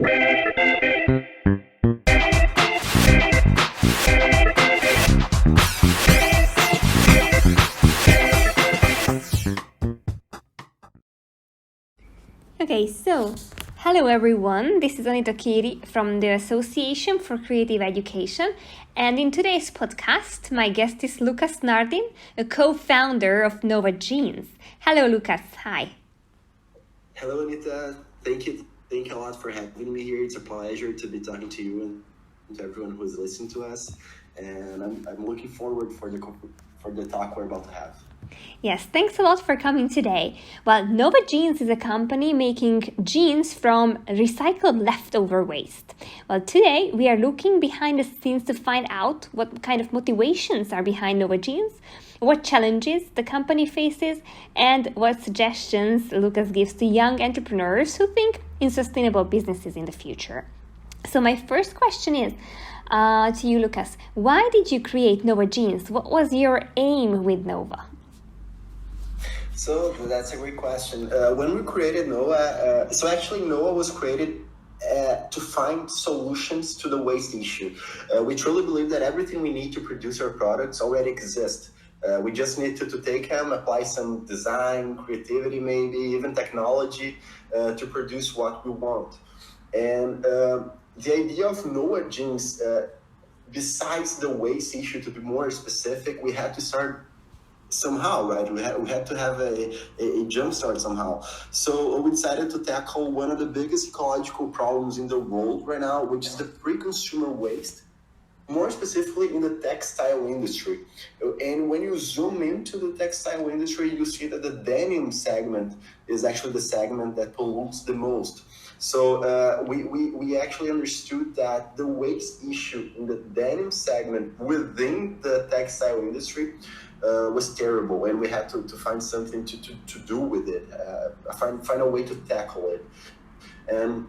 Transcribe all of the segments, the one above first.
Okay, so hello everyone, this is Anita Kéri from the Association for Creative Education, and in today's podcast, my guest is Lucas Nardin, a co-founder of NOWA Jeans. Hello Lucas, hi. Hello Anita, thank you a lot for having me here. It's a pleasure to be talking to you and to everyone who is listening to us, and I'm looking forward for the talk we're about to have. Yes, thanks a lot for coming today. Well, NOWA Jeans is a company making jeans from recycled leftover waste. Well, today we are looking behind the scenes to find out what kind of motivations are behind NOWA Jeans, what challenges the company faces, and what suggestions Lucas gives to young entrepreneurs who think in sustainable businesses in the future. So my first question is to you, Lucas. Why did you create NOWA Jeans? What was your aim with NOWA? So that's a great question. When we created NOWA, NOWA was created to find solutions to the waste issue. We truly believe that everything we need to produce our products already exists. We just need to take them, apply some design, creativity, maybe even technology to produce what we want. And the idea of NOWA Jeans, besides the waste issue, to be more specific, we had to start somehow, right? We had to have a jump start somehow. So we decided to tackle one of the biggest ecological problems in the world right now, which is the pre-consumer waste, more specifically in the textile industry. And when you zoom into the textile industry, you see that the denim segment is actually the segment that pollutes the most. So we actually understood that the waste issue in the denim segment within the textile industry was terrible, and we had to find something to do with it, find a way to tackle it. And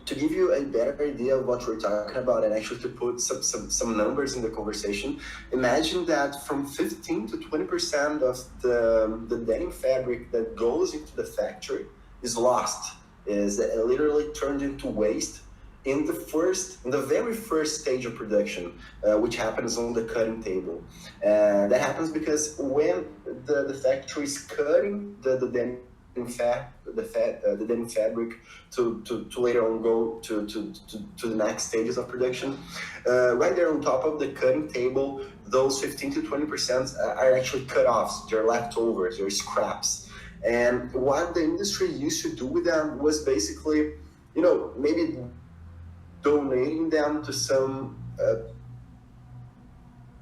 to give you a better idea of what we're talking about, and actually to put some numbers in the conversation, imagine that from 15 to 20% of the denim fabric that goes into the factory is lost, is literally turned into waste in the very first stage of production, which happens on the cutting table. That happens because when the factory is cutting the denim fabric to later on go to the next stages of production, right there on top of the cutting table, those 15 to 20% are actually cut offs. They're leftovers, they're scraps. And what the industry used to do with them was basically, maybe donating them to some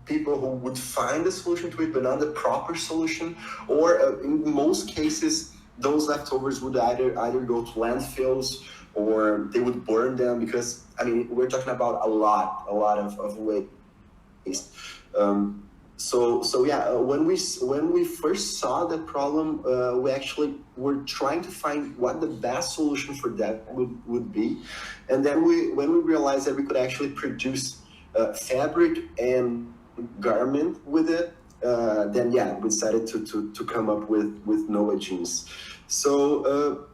people who would find a solution to it, but not the proper solution. Or in most cases, those leftovers would either go to landfills or they would burn them, because we're talking about a lot of waste. When we first saw that problem, we actually were trying to find what the best solution for that would be. And then when we realized that we could actually produce fabric and garment with it, we decided to come up with NOWA Jeans. So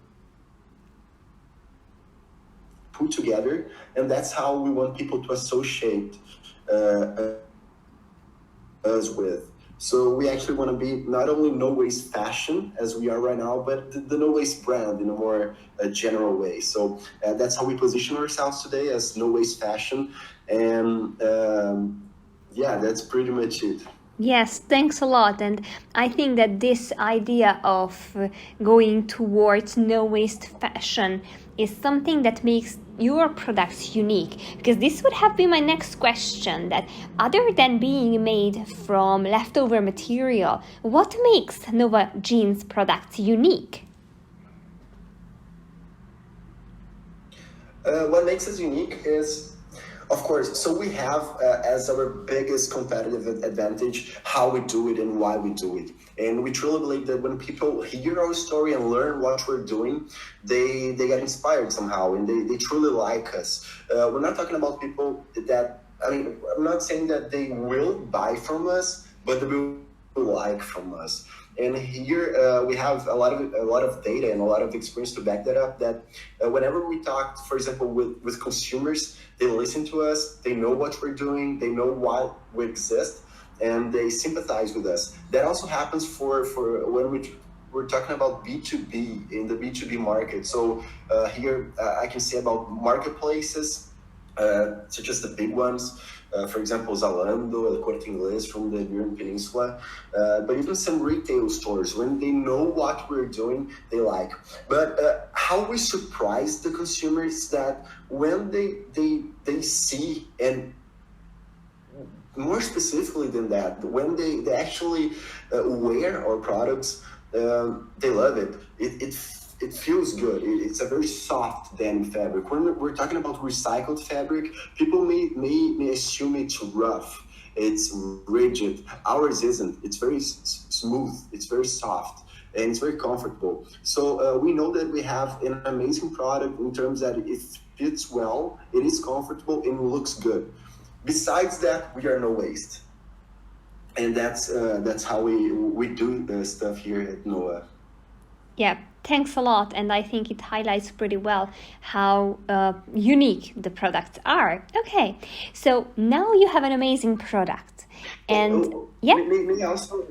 put together, and that's how we want people to associate us with. So we actually want to be not only no waste fashion as we are right now, but the no waste brand in a more general way. So that's how we position ourselves today, as no waste fashion. And that's pretty much it. Yes, thanks a lot. And I think that this idea of going towards no waste fashion is something that makes your products unique, because this would have been my next question, that other than being made from leftover material, what makes NOWA Jeans products unique? What makes us unique is, of course, so we have as our biggest competitive advantage how we do it and why we do it. And we truly believe that when people hear our story and learn what we're doing, they get inspired somehow, and they truly like us. We're not talking about people that, I'm not saying that they will buy from us, but they will like from us. And here we have a lot of data and a lot of experience to back that up. That whenever we talk, for example, with consumers, they listen to us, they know what we're doing, they know why we exist, and they sympathize with us. That also happens for when we're talking about B2B in the B2B market. So here I can say about marketplaces, such as the big ones, for example, Zalando, El Corte Inglés from the Iberian Peninsula, but even some retail stores, when they know what we're doing, they like. But how we surprise the consumers that when they see, and more specifically than that, when they actually wear our products, they love it. It feels good. It's a very soft denim fabric. When we're talking about recycled fabric, people may assume it's rough, it's rigid. Ours isn't. It's very smooth. It's very soft, and it's very comfortable. So we know that we have an amazing product in terms that it fits well, it is comfortable, and it looks good. Besides that, we are no waste, and that's how we do the stuff here at NOWA. Yeah, thanks a lot. And I think it highlights pretty well how unique the products are. Okay, so now you have an amazing product. And yeah. May also.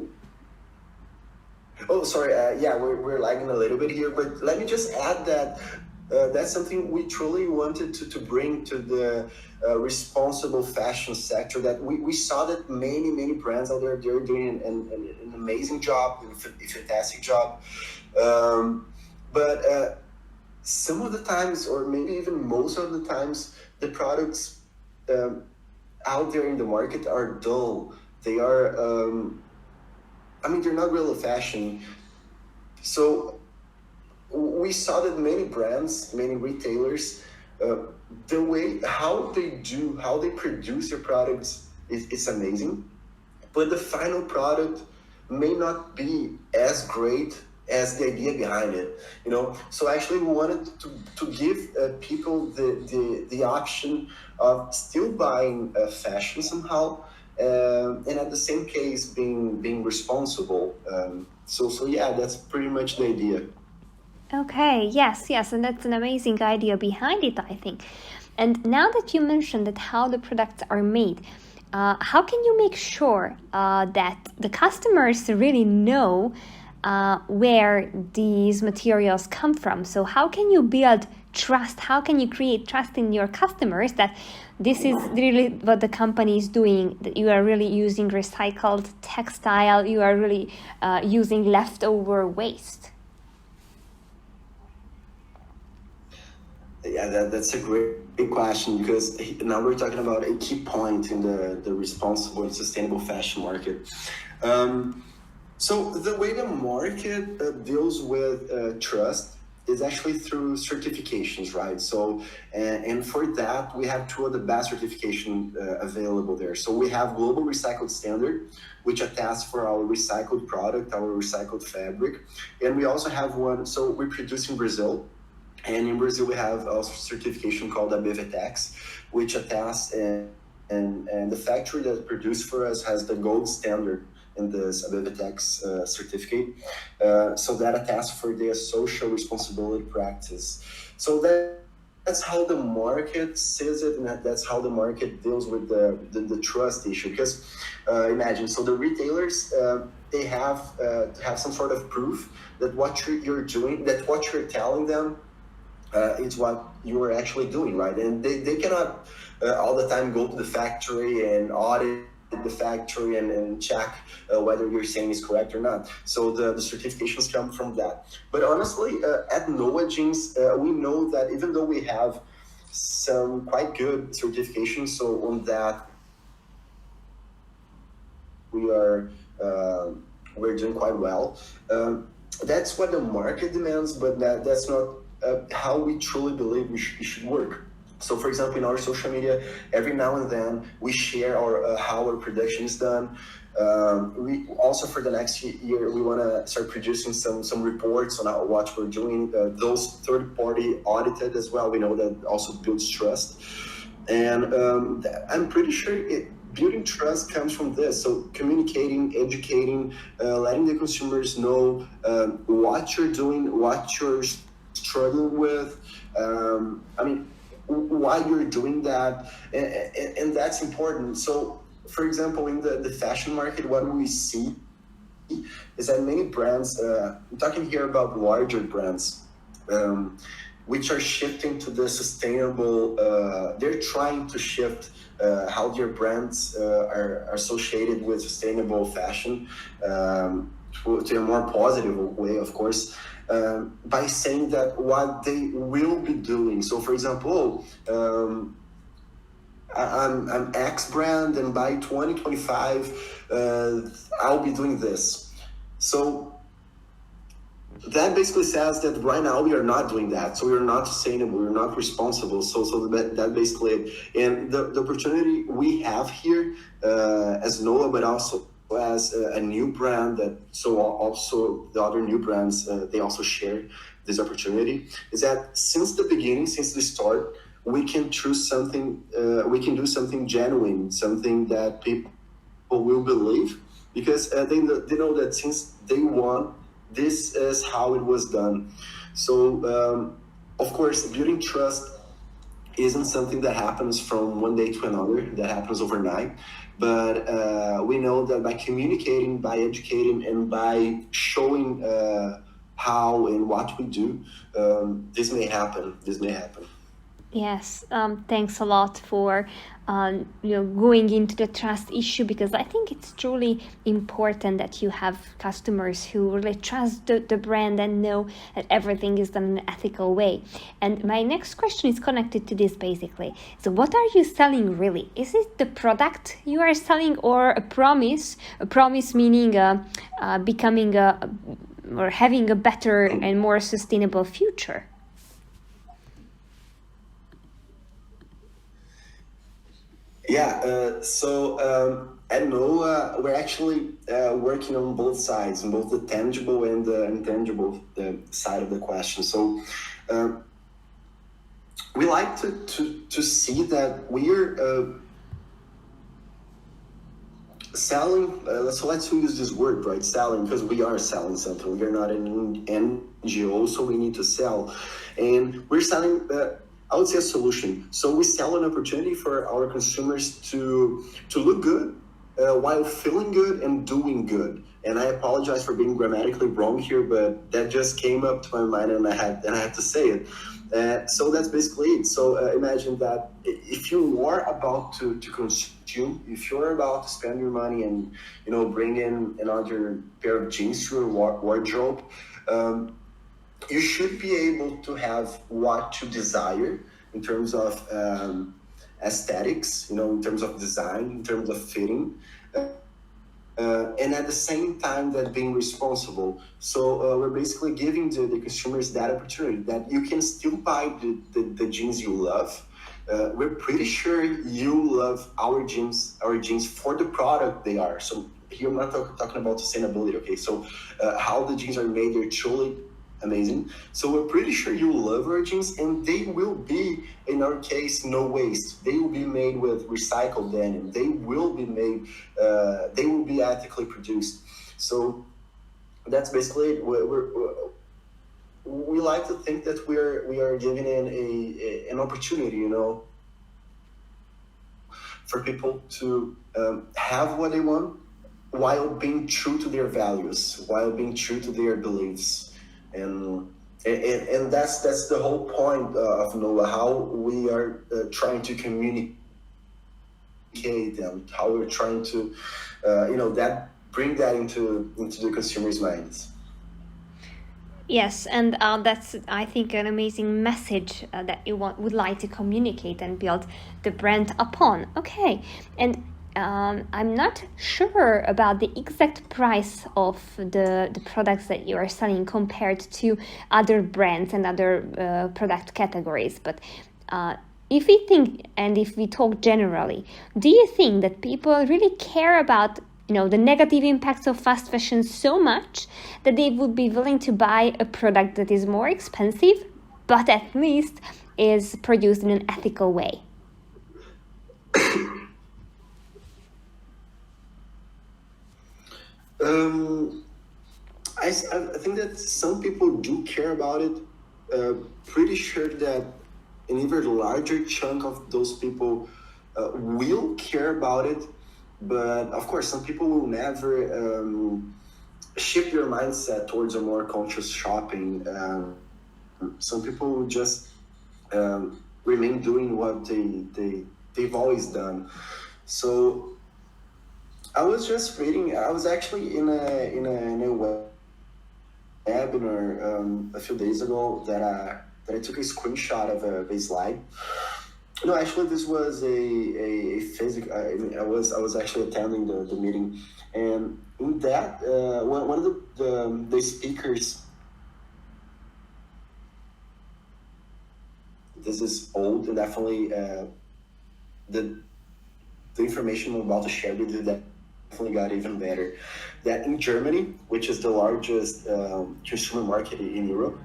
Oh, sorry. Yeah, we're lagging a little bit here, but let me just add that that's something we truly wanted to bring to the responsible fashion sector. That we saw that many brands out there, they're doing an amazing job, a fantastic job. But some of the times, or maybe even most of the times, the products out there in the market are dull. They are, they're not really fashion. So we saw that many brands, many retailers, the way how they produce their products is amazing, but the final product may not be as great as the idea behind it, So actually we wanted to give people the option of still buying fashion somehow, and at the same case being responsible. So yeah, that's pretty much the idea. Okay, yes, and that's an amazing idea behind it, I think. And now that you mentioned that how the products are made, how can you make sure that the customers really know where these materials come from? So how can you build trust? How can you create trust in your customers that this is really what the company is doing, that you are really using recycled textile, you are really using leftover waste? Yeah, that's a great question, because now we're talking about a key point in the responsible and sustainable fashion market. So the way the market deals with trust is actually through certifications, right? So, and for that, we have two of the best certification available there. So we have Global Recycled Standard, which attests for our recycled product, our recycled fabric. And we also have one, so we produce in Brazil. And in Brazil, we have a certification called ABVTEX, which attests, and the factory that produced for us has the gold standard in this ABVTEX certificate. So that attests for their social responsibility practice. So that's how the market sees it, and that's how the market deals with the trust issue. Because imagine, so the retailers, they have to have some sort of proof that what you're doing, that what you're telling them, it's what you are actually doing, right? And they cannot all the time go to the factory and audit the factory and check whether you're saying is correct or not. So the certifications come from that. But honestly, at NOWA Jeans, we know that even though we have some quite good certifications, so on that we're doing quite well. That's what the market demands, but that's not how we truly believe it should work. So, for example, in our social media, every now and then we share how our production is done. We also, for the next year, we want to start producing some reports on what we're doing. Those third-party audited as well. We know that also builds trust, and I'm pretty sure building trust comes from this. So communicating, educating, letting the consumers know what you're doing, what you're struggling with. Why you're doing that, and that's important. So, for example, in the fashion market, what we see is that many brands, I'm talking here about larger brands, which are shifting to the sustainable, they're trying to shift how their brands are associated with sustainable fashion to a more positive way, of course, by saying that what they will be doing. So, for example, I'm X brand, and by 2025, I'll be doing this. So that basically says that right now we are not doing that. So we're not sustainable, we're not responsible. So that basically it. And the opportunity we have here as NOWA, but also as a new brand, that so also the other new brands, they also share this opportunity, is that since the beginning, since the start, we can choose something, we can do something genuine, something that people will believe, because they know that since day one, this is how it was done. So, of course, building trust isn't something that happens from one day to another, that happens overnight. But we know that by communicating, by educating, and by showing how and what we do, this may happen. This may happen. Yes, thanks a lot for going into the trust issue, because I think it's truly important that you have customers who really trust the brand and know that everything is done in an ethical way. And my next question is connected to this basically. So what are you selling really? Is it the product you are selling, or a promise? A promise meaning becoming or having a better and more sustainable future? Yeah, so at NOWA, we're actually working on both sides, on both the tangible and the intangible side of the question. So we like to see that we're selling, so let's use this word, right? Selling, because we are selling something. We are not an NGO, so we need to sell. And we're selling I would say a solution. So we sell an opportunity for our consumers to look good while feeling good and doing good. And I apologize for being grammatically wrong here, but that just came up to my mind, and I had to say it. So that's basically it. So imagine that if you are about to consume, if you're about to spend your money and bring in another pair of jeans to your wardrobe, you should be able to have what you desire in terms of aesthetics, in terms of design, in terms of fitting, and at the same time that being responsible. So we're basically giving the consumers that opportunity, that you can still buy the jeans you love. We're pretty sure you love our jeans for the product they are. So here I'm not talking about sustainability, okay? So how the jeans are made, they're truly amazing. So we're pretty sure you love our jeans, and they will be, in our case, no waste. They will be made with recycled denim. They will be made, they will be ethically produced. So that's basically it. We like to think that we are giving in an opportunity, for people to have what they want while being true to their values, while being true to their beliefs. And that's the whole point of NOWA, how we are trying to communicate them, how we're trying to, that bring that into the consumer's minds. Yes, and that's, I think, an amazing message that you would like to communicate and build the brand upon. Okay, and I'm not sure about the exact price of the products that you are selling compared to other brands and other product categories, but if we think, and if we talk generally, do you think that people really care about the negative impacts of fast fashion so much that they would be willing to buy a product that is more expensive, but at least is produced in an ethical way? I think that some people do care about it. Pretty sure that an even larger chunk of those people will care about it. But of course, some people will never shift their mindset towards a more conscious shopping. Some people will just remain doing what they've always done. So I was just reading. I was actually in a webinar a few days ago that I took a screenshot of a slide. No, actually, this was a physical. I was actually attending the meeting, and in that one of the speakers. This is old, and definitely the information I'm about to share with you definitely got even better. That in Germany, which is the largest consumer market in Europe,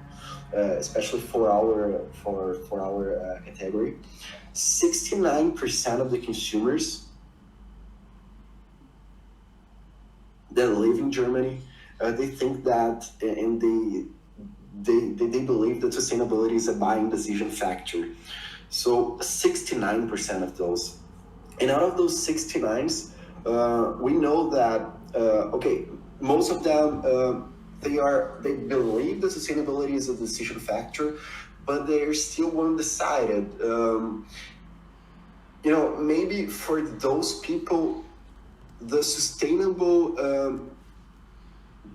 especially for our category, 69% of the consumers that live in Germany, they think that, and they believe that sustainability is a buying decision factor. So 69% of those. And out of those 69s, we know that, okay, most of them, they believe that sustainability is a decision factor, but they're still undecided. Maybe for those people, the sustainable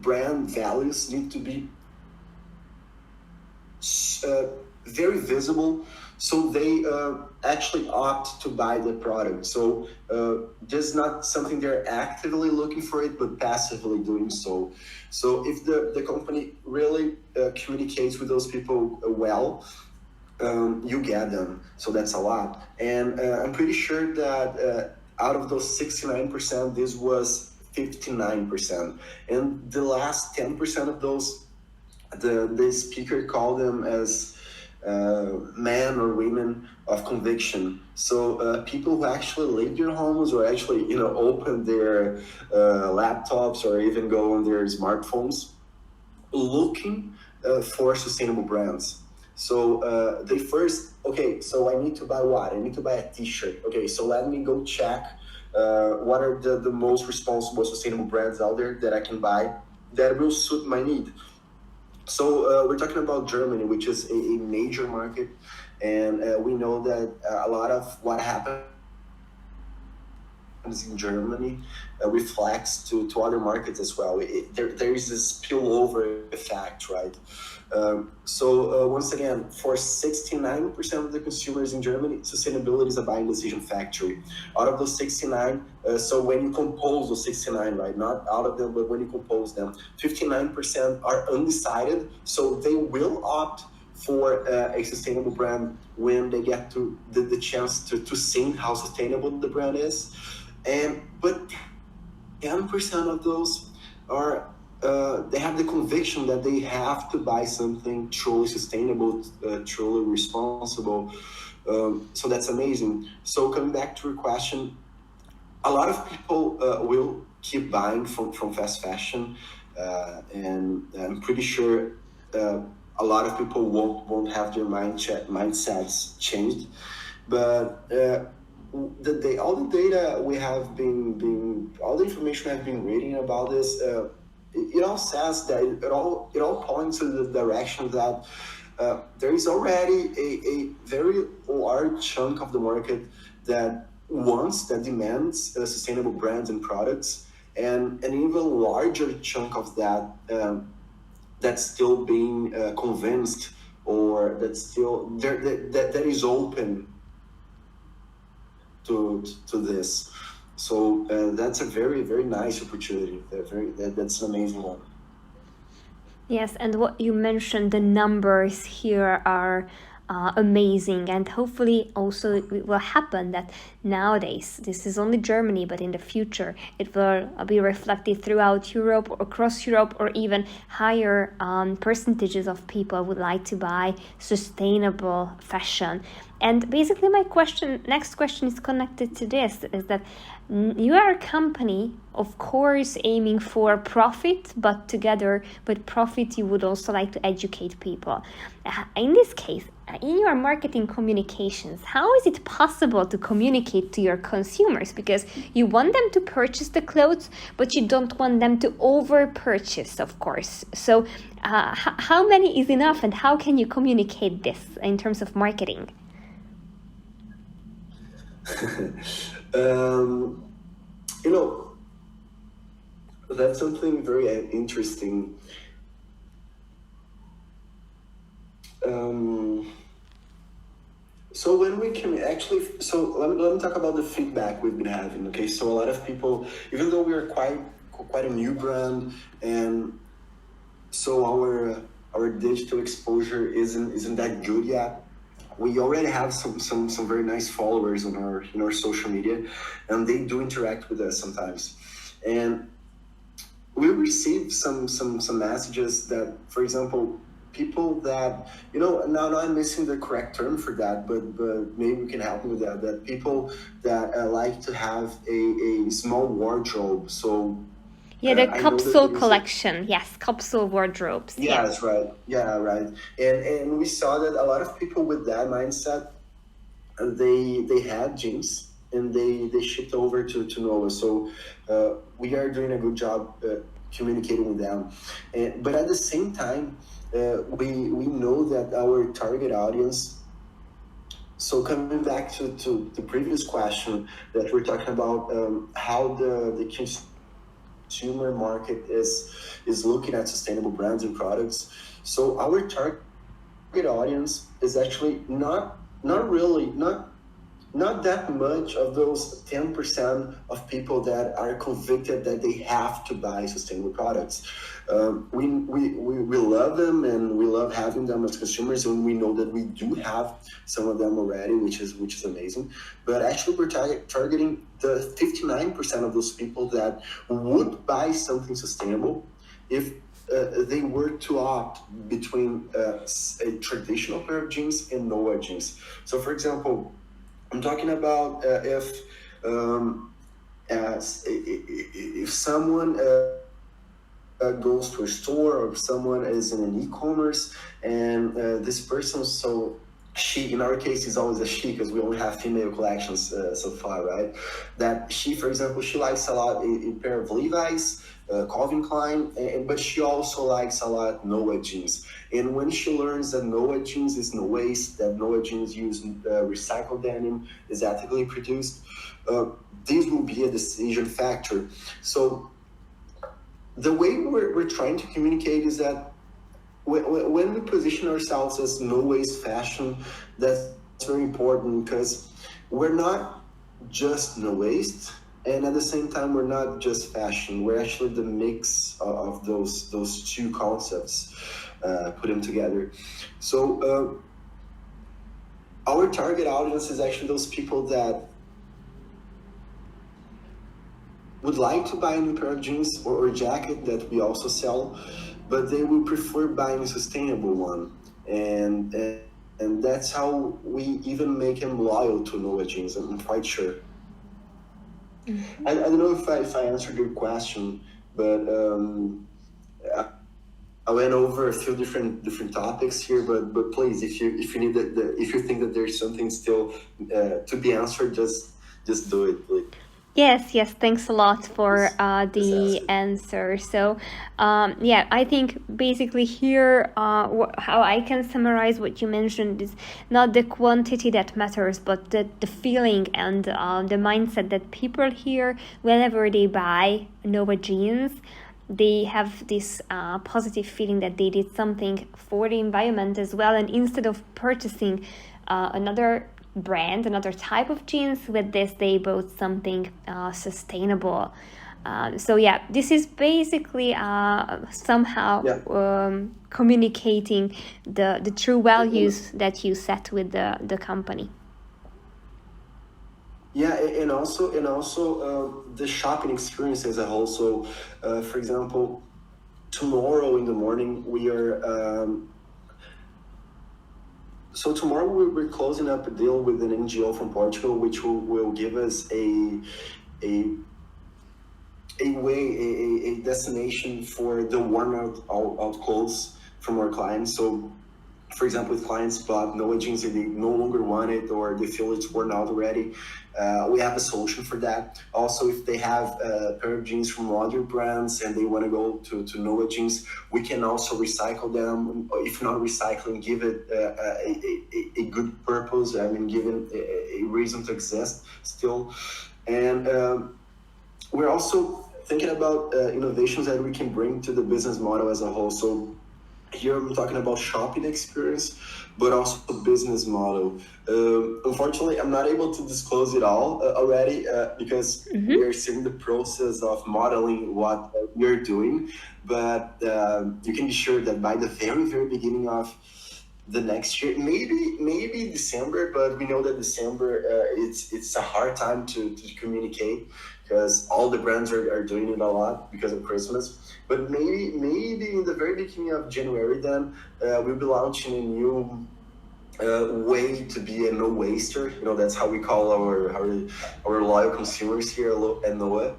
brand values need to be very visible, so they actually opt to buy the product. So this is not something they're actively looking for it, but passively doing so. So if the company really communicates with those people well, you get them. So that's a lot. And I'm pretty sure that out of those 69%, this was 59%. And the last 10% of those, the speaker called them as men or women of conviction. So people who actually leave their homes or actually open their laptops or even go on their smartphones looking for sustainable brands. So they first, okay, so I need to buy what? I need to buy a t-shirt. Okay, so let me go check what are the most responsible sustainable brands out there that I can buy that will suit my need. So we're talking about Germany, which is a major market, and we know that a lot of what happens in Germany reflects to other markets as well. There is this spillover effect, right? So once again, for 69% of the consumers in Germany, sustainability is a buying decision factor. Out of those 69, so when you compose those 69, right, not out of them, but when you compose them, 59% are undecided, so they will opt for a sustainable brand when they get to the chance to see how sustainable the brand is. But 10% of those are they have the conviction that they have to buy something truly sustainable, truly responsible. So that's amazing. So coming back to your question, a lot of people will keep buying from fast fashion, and I'm pretty sure a lot of people won't have their mindsets changed. But all the data we have all the information I've been reading about this, it all says that it all points in the direction that there is already a very large chunk of the market that demands sustainable brands and products, and an even larger chunk of that that's still being convinced, or that's still that is open to this. So that's a very, very nice opportunity. That's an amazing one. Yes, and what you mentioned, the numbers here are amazing, and hopefully also it will happen that nowadays, this is only Germany, but in the future it will be reflected throughout Europe or across Europe, or even higher percentages of people would like to buy sustainable fashion. And basically my next question is connected to this, is that You are a company, of course, aiming for profit, but together with profit, you would also like to educate people. In this case, in your marketing communications, how is it possible to communicate to your consumers? Because you want them to purchase the clothes, but you don't want them to over-purchase, of course. So how many is enough, and how can you communicate this in terms of marketing? You know, that's something very interesting. So when we can actually, let me talk about the feedback we've been having. Okay, so a lot of people, even though we are quite a new brand, and so our digital exposure isn't that good yet. We already have some very nice followers on our social media, and they do interact with us sometimes. And we receive some messages that, for example, people that, now I'm missing the correct term for that, but maybe we can help me with that. That people that like to have a small wardrobe. So yeah, the capsule collection. Yes, capsule wardrobes. Yeah, that's right. Yeah, right. And we saw that a lot of people with that mindset, they had jeans and they shipped over to NOWA. So we are doing a good job communicating with them. But at the same time, we know that our target audience. So coming back to the previous question that we're talking about, how the consumer market is looking at sustainable brands and products. So our target audience is actually not that much of those 10% of people that are convicted that they have to buy sustainable products. We love them, and we love having them as consumers, and we know that we do have some of them already, which is amazing. But actually, we're targeting the 59% of those people that would buy something sustainable if they were to opt between a traditional pair of jeans and NOWA jeans. So, for example, I'm talking about if someone goes to a store, or if someone is in an e-commerce, and this person, so she, in our case, is always a she because we only have female collections so far, right? That she, for example, she likes a lot a pair of Levi's, Calvin Klein, but she also likes a lot NOWA jeans. And when she learns that NOWA jeans is no waste, that NOWA jeans use recycled denim, is ethically produced, this will be a decision factor. So the way we're trying to communicate is that when we position ourselves as no waste fashion, that's very important, because we're not just no waste, and at the same time we're not just fashion. We're actually the mix of those two concepts, put them together. So our target audience is actually those people that would like to buy a new pair of jeans or jacket that we also sell, but they will prefer buying a sustainable one. And that's how we even make them loyal to NOWA jeans, I'm quite sure. Mm-hmm. I don't know if I answered your question, but I went over a few different topics here, but please, if you need if you think that there's something still to be answered, just do it, please. Yes, thanks a lot for the answer. So, I think basically here, how I can summarize what you mentioned is not the quantity that matters, but the feeling and the mindset that people here, whenever they buy NOWA jeans, they have this positive feeling that they did something for the environment as well. And instead of purchasing another brand, another type of jeans, with this they bought something sustainable. This is basically somehow communicating the true values that you set with the company. Yeah, and also the shopping experience as a whole. So for example, tomorrow in the morning we are so tomorrow we're closing up a deal with an NGO from Portugal, which will give us a a a destination for the worn out clothes from our clients. So, for example, if clients bought NOWA Jeans and they no longer want it or they feel it's worn out already, we have a solution for that. Also, if they have a pair of jeans from other brands and they want to go to NOWA Jeans, we can also recycle them. If not recycling, give it a good purpose. I mean, give it a reason to exist still. And we're also thinking about innovations that we can bring to the business model as a whole. So here I'm talking about shopping experience, but also business model. Unfortunately, I'm not able to disclose it all already because we're still in the process of modeling what we're doing. But you can be sure that by the very beginning of the next year, maybe December, but we know that December it's a hard time to communicate because all the brands are doing it a lot because of Christmas. But maybe in the very beginning of January, then we'll be launching a new way to be a no waster. You know, that's how we call our loyal consumers here at NOWA.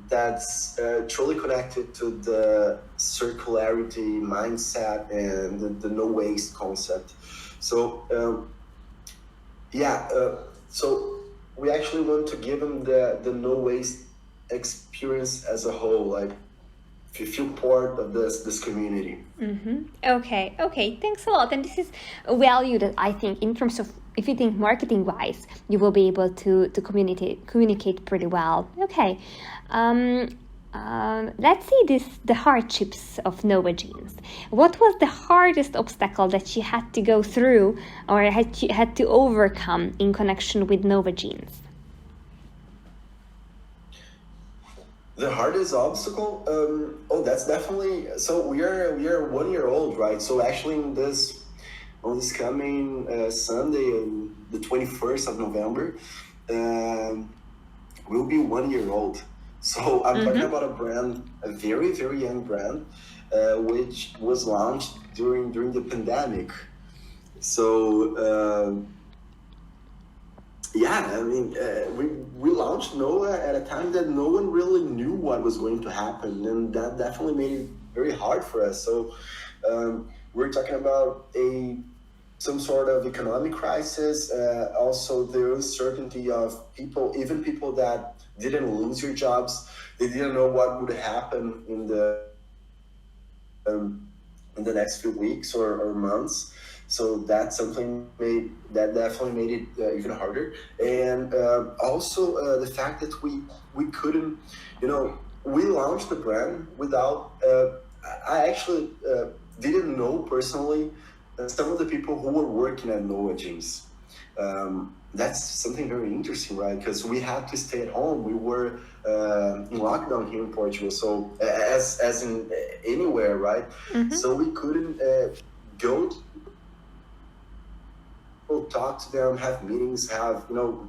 That's truly connected to the circularity mindset and the no waste concept. So so we actually want to give them the no waste experience as a whole, like feel part of this community. Okay, thanks a lot. And this is a value that I think, in terms of, if you think marketing wise, you will be able to communicate pretty well. Okay, let's see the hardships of NOWA Jeans. What was the hardest obstacle that you had to go through or had to overcome in connection with NOWA Jeans? The hardest obstacle? That's definitely. So we are 1 year old, right? So actually, on this coming Sunday, the 21st of November, we'll be 1 year old. So I'm talking about a brand, a very young brand, which was launched during the pandemic. So. I mean, we launched NOWA at a time that no one really knew what was going to happen, and that definitely made it very hard for us. So we're talking about some sort of economic crisis, also the uncertainty of even people that didn't lose their jobs. They didn't know what would happen in the next few weeks or months. So that's something that definitely made it even harder. And also the fact that we couldn't, we launched the brand without, I actually didn't know personally some of the people who were working at NOWA Jeans. That's something very interesting, right? Because we had to stay at home. We were in lockdown here in Portugal, so as in anywhere, right? So we couldn't go talk to them, have meetings,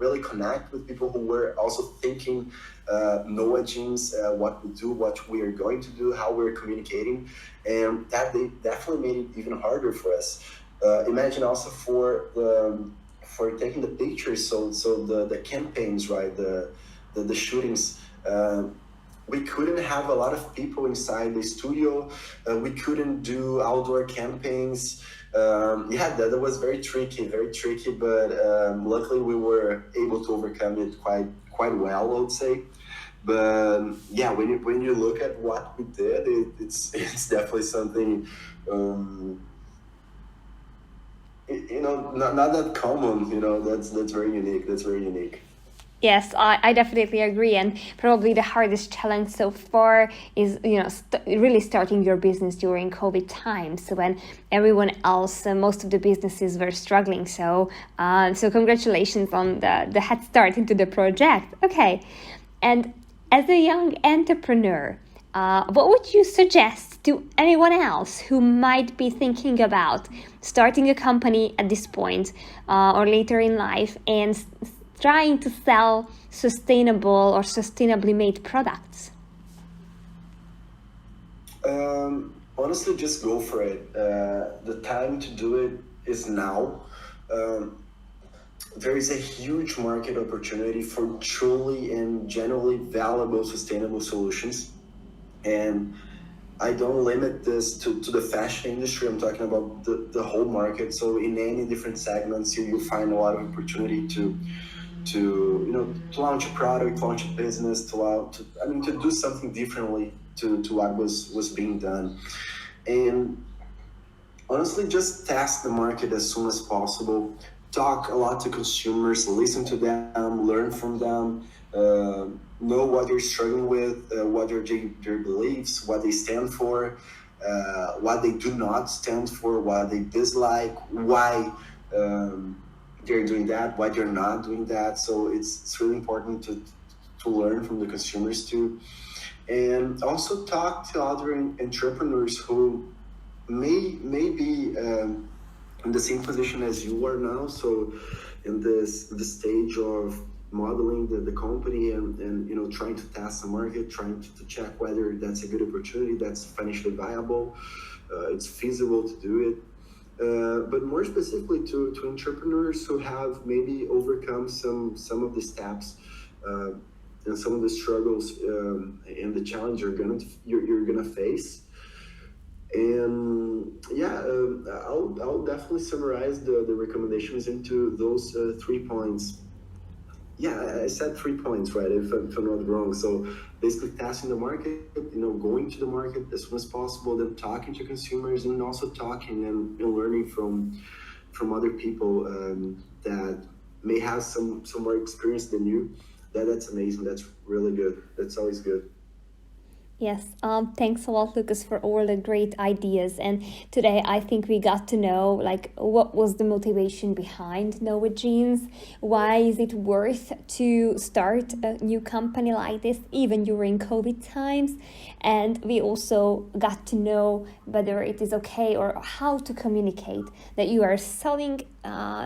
really connect with people who were also thinking NOWA Jeans, what we do, what we are going to do, how we're communicating, and that they definitely made it even harder for us. Imagine also for taking the pictures, so the campaigns, right, the shootings. We couldn't have a lot of people inside the studio. We couldn't do outdoor campaigns. That was very tricky, but luckily we were able to overcome it quite well, I would say. But when you look at what we did, it's definitely something not that common. That's very unique. Yes, I definitely agree, and probably the hardest challenge so far is really starting your business during COVID times, when everyone else, most of the businesses were struggling. So congratulations on the head start into the project. Okay, and as a young entrepreneur, what would you suggest to anyone else who might be thinking about starting a company at this point or later in life and trying to sell sustainable or sustainably made products? Honestly, just go for it. The time to do it is now. there is a huge market opportunity for truly and genuinely valuable sustainable solutions. And I don't limit this to the fashion industry. I'm talking about the whole market. So in any different segments, you find a lot of opportunity to to launch a product, launch a business, to do something differently to what was being done. And honestly, just test the market as soon as possible. Talk a lot to consumers, listen to them, learn from them, know what they're struggling with, what are their beliefs, what they stand for, what they do not stand for, what they dislike, why they're doing that, why they're not doing that. So it's really important to learn from the consumers too. And also talk to other entrepreneurs who may be in the same position as you are now. So in this stage of modeling the company and trying to test the market, trying to check whether that's a good opportunity, that's financially viable, it's feasible to do it. But more specifically to entrepreneurs who have maybe overcome some of the steps and some of the struggles and the challenge you're gonna face. And yeah, I'll definitely summarize the recommendations into those 3 points. Yeah, I said 3 points, right? If I'm not wrong. So basically testing the market, going to the market as soon as possible, then talking to consumers, and also talking and learning from other people that may have some more experience than you. That's amazing. That's really good. That's always good. Yes, thanks a lot, Lucas, for all the great ideas. And today I think we got to know like what was the motivation behind NOWA Jeans. Why is it worth to start a new company like this, even during COVID times? And we also got to know whether it is okay or how to communicate that you are selling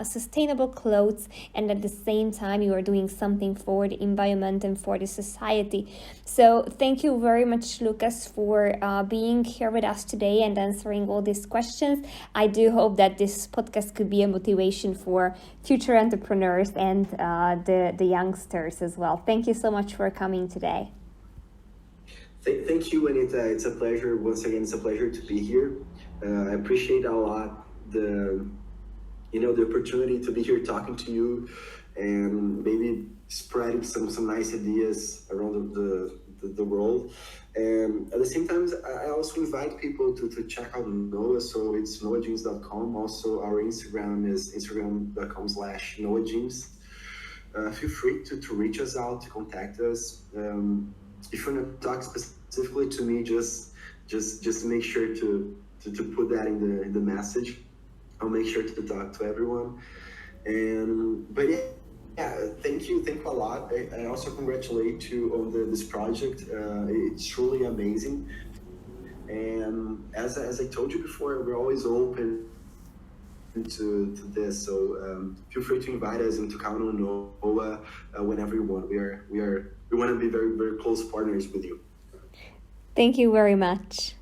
sustainable clothes and at the same time you are doing something for the environment and for the society. So thank you very much, Lucas, for being here with us today and answering all these questions. I do hope that this podcast could be a motivation for future entrepreneurs and the youngsters as well. Thank you so much for coming today. Thank you, Anita. It's a pleasure. Once again, it's a pleasure to be here. I appreciate a lot the opportunity to be here talking to you and maybe spreading some nice ideas around the world. And at the same time, I also invite people to check out NOWA. So it's nowajeans.com. Also, our Instagram is instagram.com/nowajeans. Feel free to reach us out, to contact us. If you want to talk specifically to me, just make sure to put that in the message. I'll make sure to talk to everyone. But yeah, thank you a lot. I also congratulate you on this project. It's truly amazing. And as I told you before, we're always open to this. So feel free to invite us and to count on NOWA whenever you want. We want to be very, very close partners with you. Thank you very much.